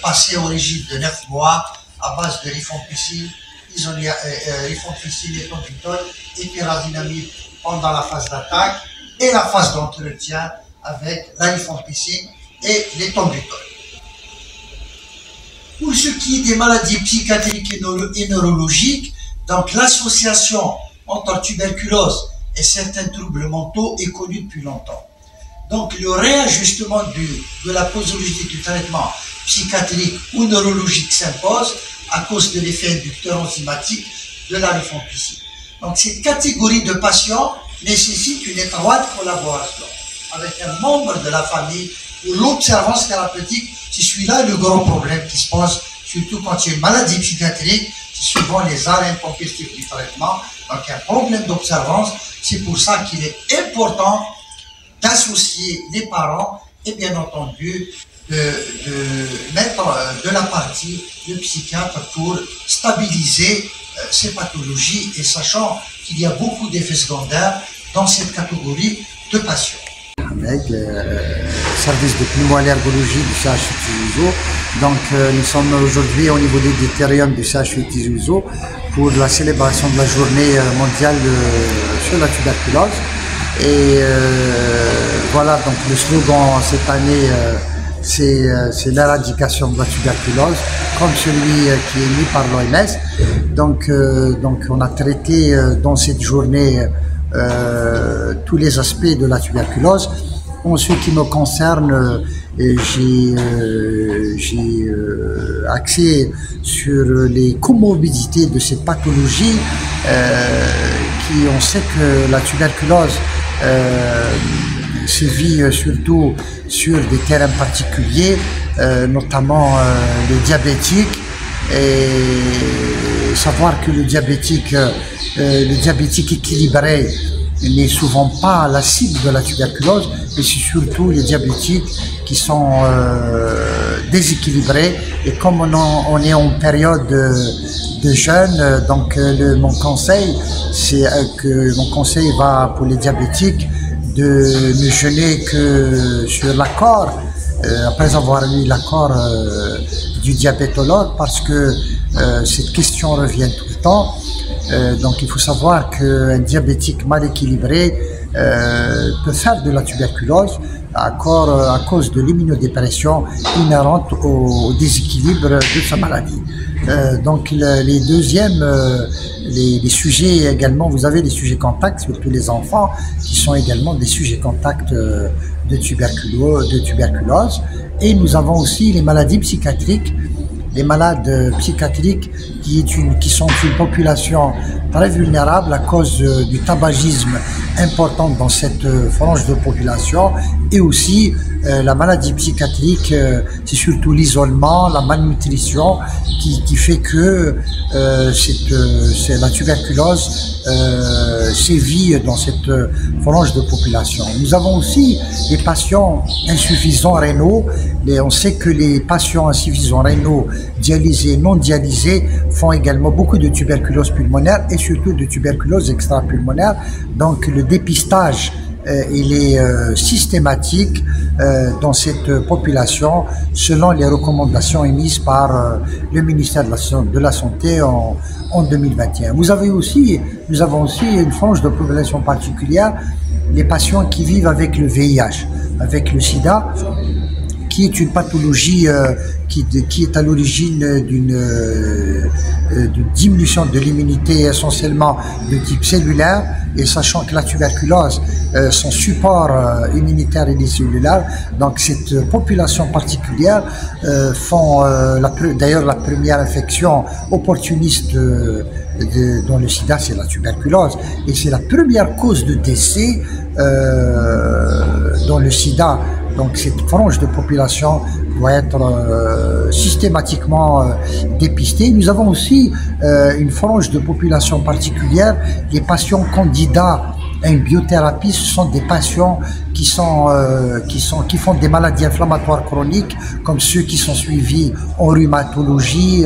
passer au régime de 9 mois à base de rifampicine, rifampicine, ethambutol et pyrazinamide pendant la phase d'attaque et la phase d'entretien avec la rifampicine et l'ethambutol. Pour ce qui est des maladies psychiatriques et neurologiques, donc l'association entre tuberculose et certains troubles mentaux est connue depuis longtemps. Donc le réajustement de la posologie du traitement psychiatrique ou neurologique s'impose à cause de l'effet inducteur enzymatique de la rifampicine. Donc cette catégorie de patients nécessite une étroite collaboration avec un membre de la famille où l'observance thérapeutique, c'est celui-là le grand problème qui se pose, surtout quand il y a une maladie psychiatrique, c'est souvent les arrêts intempestifs du traitement, donc il y a un problème d'observance. C'est pour ça qu'il est important d'associer les parents et bien entendu de mettre de la partie le psychiatre pour stabiliser ces pathologies et sachant qu'il y a beaucoup d'effets secondaires dans cette catégorie de patients. Service de pneumoallergologie du CHU Tizi Ouzou. Donc nous sommes aujourd'hui au niveau des deutériums du CHU Tizi Ouzou pour la célébration de la journée mondiale sur la tuberculose. Et voilà, donc le slogan cette année c'est l'éradication de la tuberculose, comme celui qui est mis par l'OMS. Donc on a traité dans cette journée tous les aspects de la tuberculose. En ce qui me concerne, j'ai axé sur les comorbidités de cette pathologie on sait que la tuberculose se vit surtout sur des terrains particuliers, notamment les diabétiques, et savoir que le diabétique équilibré n'est souvent pas la cible de la tuberculose, mais c'est surtout les diabétiques qui sont déséquilibrés. Et comme on est en période de jeûne, donc mon conseil va pour les diabétiques de ne jeûner que sur l'accord, après avoir lu l'accord du diabétologue, parce que cette question revient tout le temps. Donc il faut savoir qu'un diabétique mal équilibré peut faire de la tuberculose à cause de l'immunodépression inhérente au déséquilibre de sa maladie. Donc les sujets également, vous avez les sujets contacts, surtout les enfants, qui sont également des sujets contacts de tuberculose. Et nous avons aussi les maladies psychiatriques. Les malades psychiatriques qui sont une population très vulnérable à cause du tabagisme important dans cette frange de population, et aussi la maladie psychiatrique, c'est surtout l'isolement, la malnutrition qui fait que la tuberculose sévit dans cette frange de population. Nous avons aussi les patients insuffisants rénaux. On sait que les patients insuffisants rénaux dialysés, non dialysés, font également beaucoup de tuberculose pulmonaire et surtout de tuberculose extrapulmonaire. Donc le dépistage il est systématique dans cette population selon les recommandations émises par le ministère de la Santé en 2021. Nous avons aussi une frange de population particulière, les patients qui vivent avec le VIH, avec le sida, qui est une pathologie qui est à l'origine d'une diminution de l'immunité essentiellement de type cellulaire, et sachant que la tuberculose, son support immunitaire est cellulaire, donc cette population particulière font d'ailleurs la première infection opportuniste dans le sida, c'est la tuberculose, et c'est la première cause de décès dans le sida. Donc cette frange de population doit être systématiquement dépistée. Nous avons aussi une frange de population particulière, les patients candidats et une biothérapie, ce sont des patients qui font des maladies inflammatoires chroniques, comme ceux qui sont suivis en rhumatologie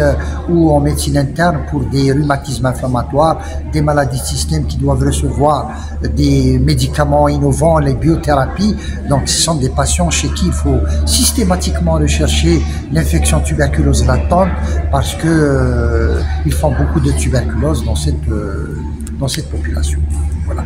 ou en médecine interne pour des rhumatismes inflammatoires, des maladies de système qui doivent recevoir des médicaments innovants, les biothérapies. Donc ce sont des patients chez qui il faut systématiquement rechercher l'infection tuberculeuse latente parce que ils font beaucoup de tuberculose dans cette population. Voilà.